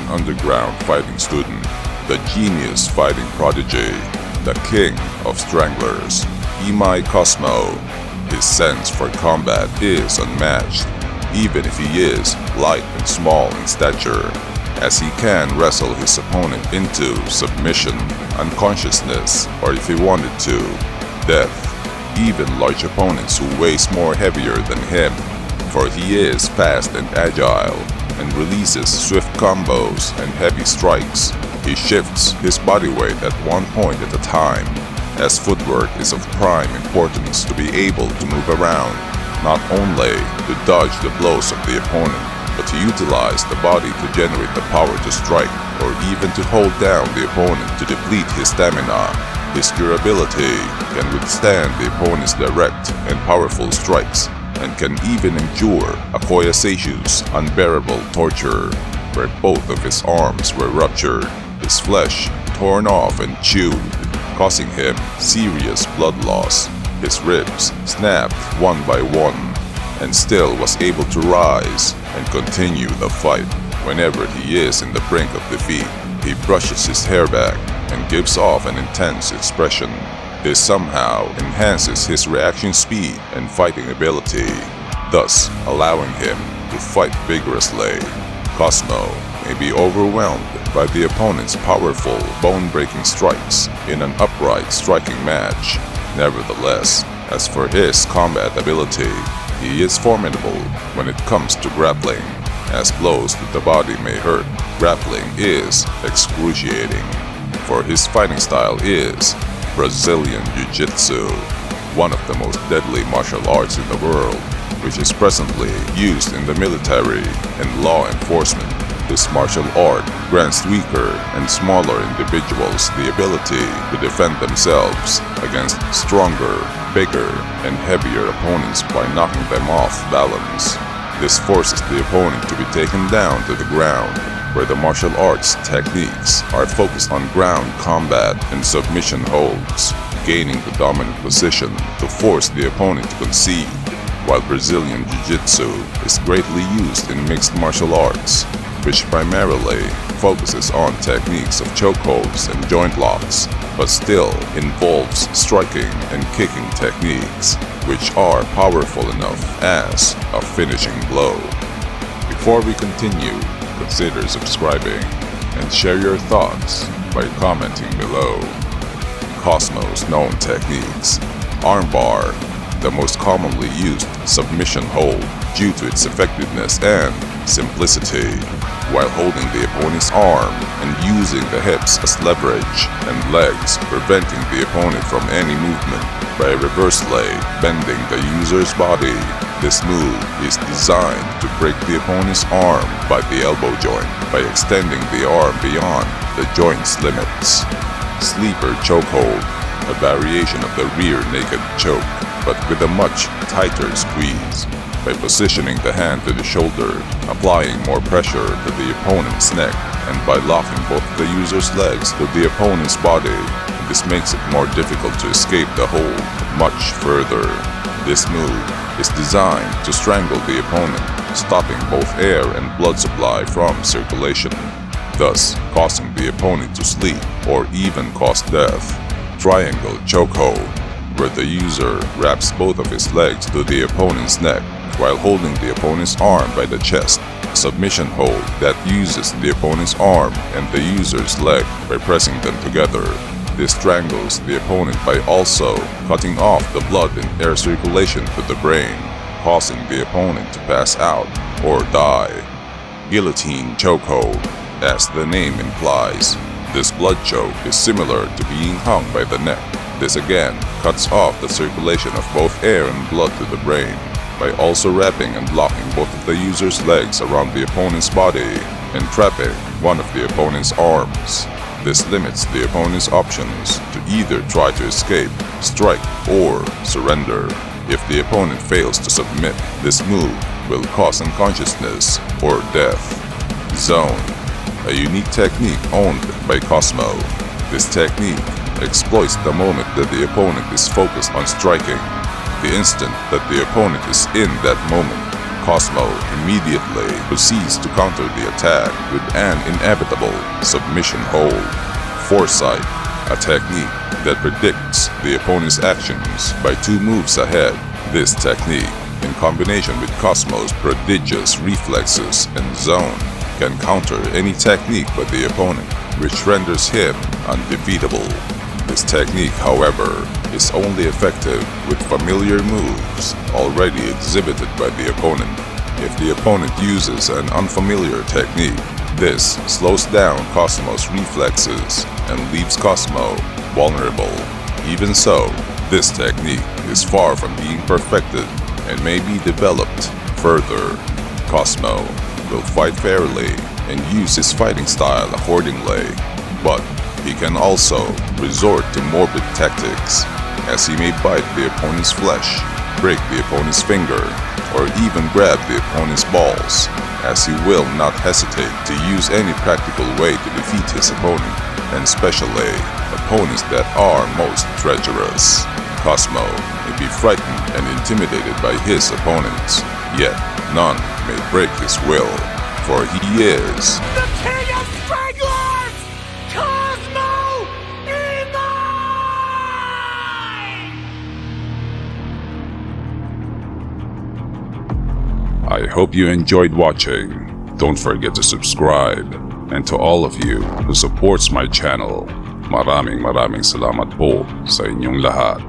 underground fighting student, the genius fighting prodigy, the king of Stranglers, Imai Cosmo. His sense for combat is unmatched, even if he is light and small in stature, as he can wrestle his opponent into submission, unconsciousness, or if he wanted to, death. Even large opponents who weighs more heavier than him, for he is fast and agile, and releases swift combos and heavy strikes. He shifts his body weight at one point at a time, as footwork is of prime importance to be able to move around, not only to dodge the blows of the opponent, but to utilize the body to generate the power to strike, or even to hold down the opponent to deplete his stamina. His durability can withstand the opponent's direct and powerful strikes, and can even endure Akoya Seishu's unbearable torture, where both of his arms were ruptured, his flesh torn off and chewed, causing him serious blood loss. His ribs snapped one by one, and still was able to rise and continue the fight. Whenever he is in the brink of defeat, he brushes his hair back and gives off an intense expression. This somehow enhances his reaction speed and fighting ability, thus allowing him to fight vigorously. Cosmo may be overwhelmed by the opponent's powerful, bone-breaking strikes in an upright striking match. Nevertheless, as for his combat ability, he is formidable when it comes to grappling. As blows to the body may hurt, grappling is excruciating, for his fighting style is Brazilian Jiu Jitsu, one of the most deadly martial arts in the world, which is presently used in the military and law enforcement. This martial art grants weaker and smaller individuals the ability to defend themselves against stronger, bigger, and heavier opponents by knocking them off balance. This forces the opponent to be taken down to the ground, where the martial arts techniques are focused on ground combat and submission holds, gaining the dominant position to force the opponent to concede, while Brazilian Jiu-Jitsu is greatly used in mixed martial arts, which primarily focuses on techniques of chokeholds and joint locks, but still involves striking and kicking techniques, which are powerful enough as a finishing blow. Before we continue, consider subscribing and share your thoughts by commenting below. Cosmo's known techniques. Armbar, the most commonly used submission hold due to its effectiveness and simplicity, while holding the opponent's arm and using the hips as leverage and legs, preventing the opponent from any movement by reversely bending the user's body. This move is designed to break the opponent's arm by the elbow joint by extending the arm beyond the joint's limits. Sleeper chokehold, a variation of the rear naked choke, but with a much tighter squeeze, by positioning the hand to the shoulder, applying more pressure to the opponent's neck, and by locking both the user's legs to the opponent's body. This makes it more difficult to escape the hold much further. This move is designed to strangle the opponent, stopping both air and blood supply from circulation, thus causing the opponent to sleep or even cause death. Triangle chokehold, where the user wraps both of his legs to the opponent's neck while holding the opponent's arm by the chest. Submission hold that uses the opponent's arm and the user's leg by pressing them together. This strangles the opponent by also cutting off the blood and air circulation to the brain, causing the opponent to pass out or die. Guillotine chokehold, as the name implies. This blood choke is similar to being hung by the neck. This again cuts off the circulation of both air and blood to the brain by also wrapping and locking both of the user's legs around the opponent's body and trapping one of the opponent's arms. This limits the opponent's options to either try to escape, strike, or surrender. If the opponent fails to submit, this move will cause unconsciousness or death. Zone, a unique technique owned by Cosmo. This technique exploits the moment that the opponent is focused on striking. The instant that the opponent is in that moment, Cosmo immediately proceeds to counter the attack with an inevitable submission hold. Foresight, a technique that predicts the opponent's actions by 2 moves ahead. This technique, in combination with Cosmo's prodigious reflexes and zone, can counter any technique by the opponent, which renders him undefeatable. This technique, however, is only effective with familiar moves already exhibited by the opponent. If the opponent uses an unfamiliar technique, this slows down Cosmo's reflexes and leaves Cosmo vulnerable. Even so, this technique is far from being perfected and may be developed further. Cosmo will fight fairly and use his fighting style accordingly, but he can also resort to morbid tactics, as he may bite the opponent's flesh, break the opponent's finger, or even grab the opponent's balls, as he will not hesitate to use any practical way to defeat his opponent, and especially opponents that are most treacherous. Cosmo may be frightened and intimidated by his opponents, yet none may break his will, for he is the King of Stranglers! Cosmo Imai! I hope you enjoyed watching. Don't forget to subscribe. And to all of you who supports my channel, maraming salamat po sa inyong lahat.